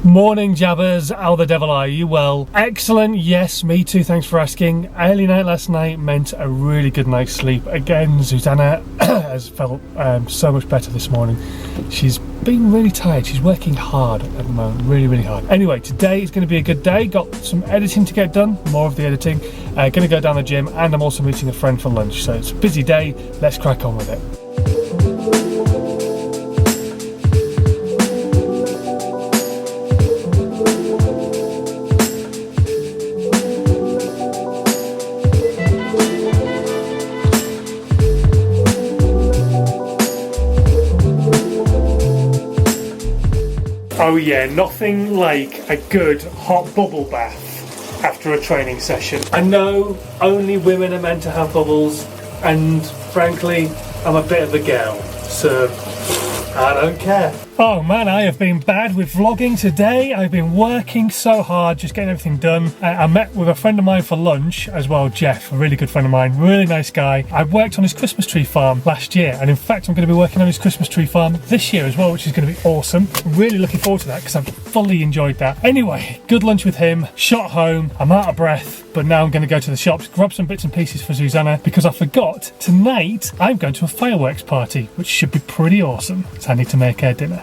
Morning jabbers, how the devil are you? Well, excellent, yes, me too, thanks for asking. Early night last night meant a really good night's sleep. Again, Susanna has felt so much better this morning. She's been really tired, she's working hard at the moment, really hard. Anyway, today is going to be a good day, got some editing to get done, more of the editing. Going to go down the gym, and I'm also meeting a friend for lunch, so it's a busy day, let's crack on with it. Oh yeah, nothing like a good hot bubble bath after a training session. I know only women are meant to have bubbles, and frankly, I'm a bit of a girl, so I don't care. Oh man, I have been bad with vlogging today. I've been working so hard, just getting everything done. I met with a friend of mine for lunch as well, Jeff, a really good friend of mine, really nice guy. I worked on his Christmas tree farm last year, and in fact, I'm going to be working on his Christmas tree farm this year as well, which is going to be awesome. Really looking forward to that because I've fully enjoyed that. Anyway, good lunch with him, shot home, I'm out of breath, but now I'm going to go to the shops, grab some bits and pieces for Susanna, because I forgot, tonight I'm going to a fireworks party, which should be pretty awesome, so I need to make her dinner.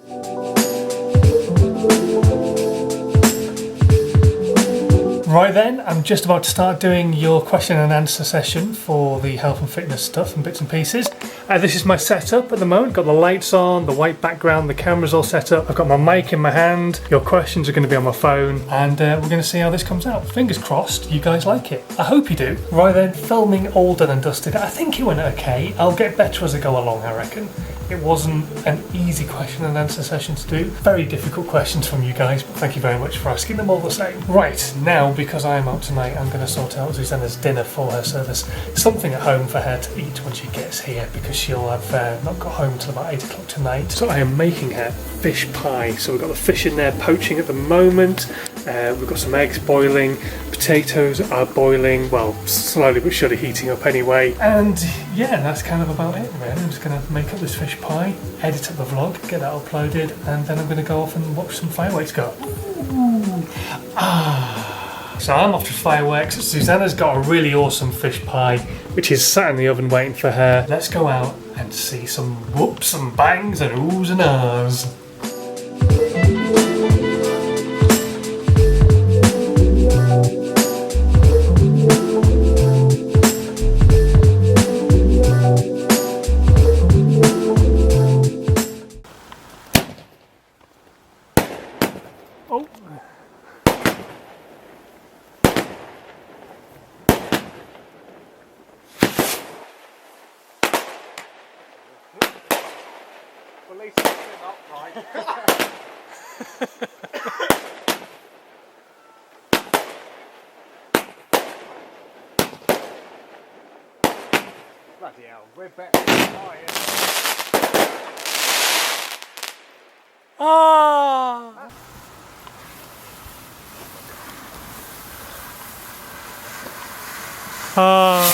Right then, I'm just about to start doing your question and answer session for the health and fitness stuff and bits and pieces. This is my setup at the moment. Got the lights on, the white background, the camera's all set up. I've got my mic in my hand. Your questions are going to be on my phone, and we're going to see how this comes out. Fingers crossed you guys like it. I hope you do. Right then, filming all done and dusted. I think it went okay. I'll get better as I go along, I reckon. It wasn't an easy question and answer session to do. Very difficult questions from you guys, but thank you very much for asking them all the same. Right, now, because I am out tonight, I'm going to sort out Susanna's dinner for her, so there's something at home for her to eat when she gets here, because she'll have not got home until about 8 o'clock tonight. So I am making her fish pie. So we've got the fish in there poaching at the moment. We've got some eggs boiling, potatoes are boiling, well, slowly but surely heating up anyway. And yeah, that's kind of about it really. I'm just going to make up this fish pie, edit up the vlog, get that uploaded, and then I'm going to go off and watch some fireworks go. Ooh. So I'm off to fireworks. Susanna's got a really awesome fish pie, which is sat in the oven waiting for her. Let's go out and see some whoops and bangs and oohs and ahs. Oh. At least it's upright. Bloody hell, we're better than fire. Ah! Oh,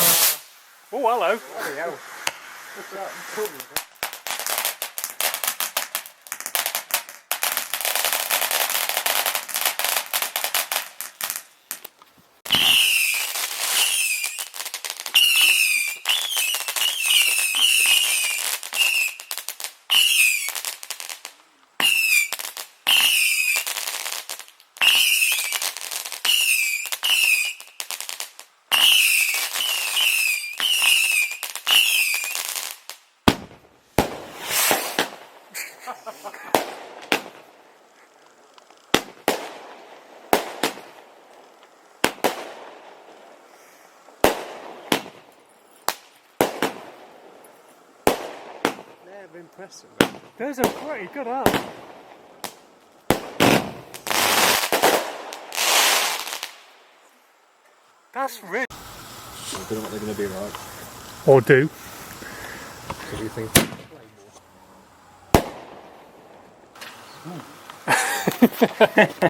hello. Bloody hell. What's that? They're impressive. Those are pretty good, aren't they? That's really... I don't know what they're going to be like. Or do. What do you think?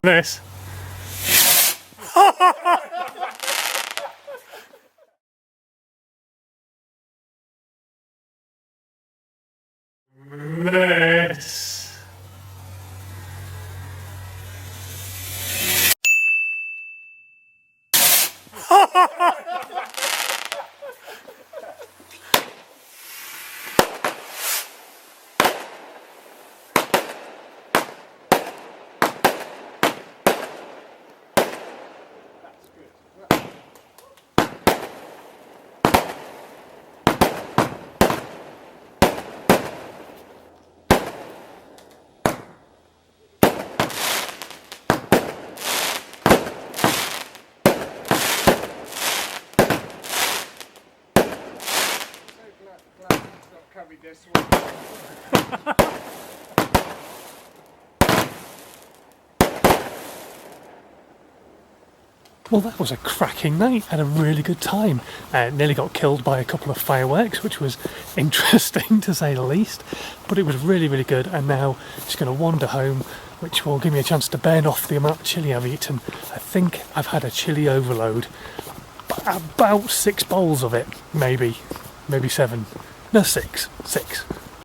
This. this. This one. Well, that was a cracking night. Had a really good time. Nearly got killed by a couple of fireworks, which was interesting to say the least. But it was really, really good. And now just going to wander home, which will give me a chance to burn off the amount of chilli I've eaten. I think I've had a chilli overload. About 6 bowls of it, maybe 7. No, 6.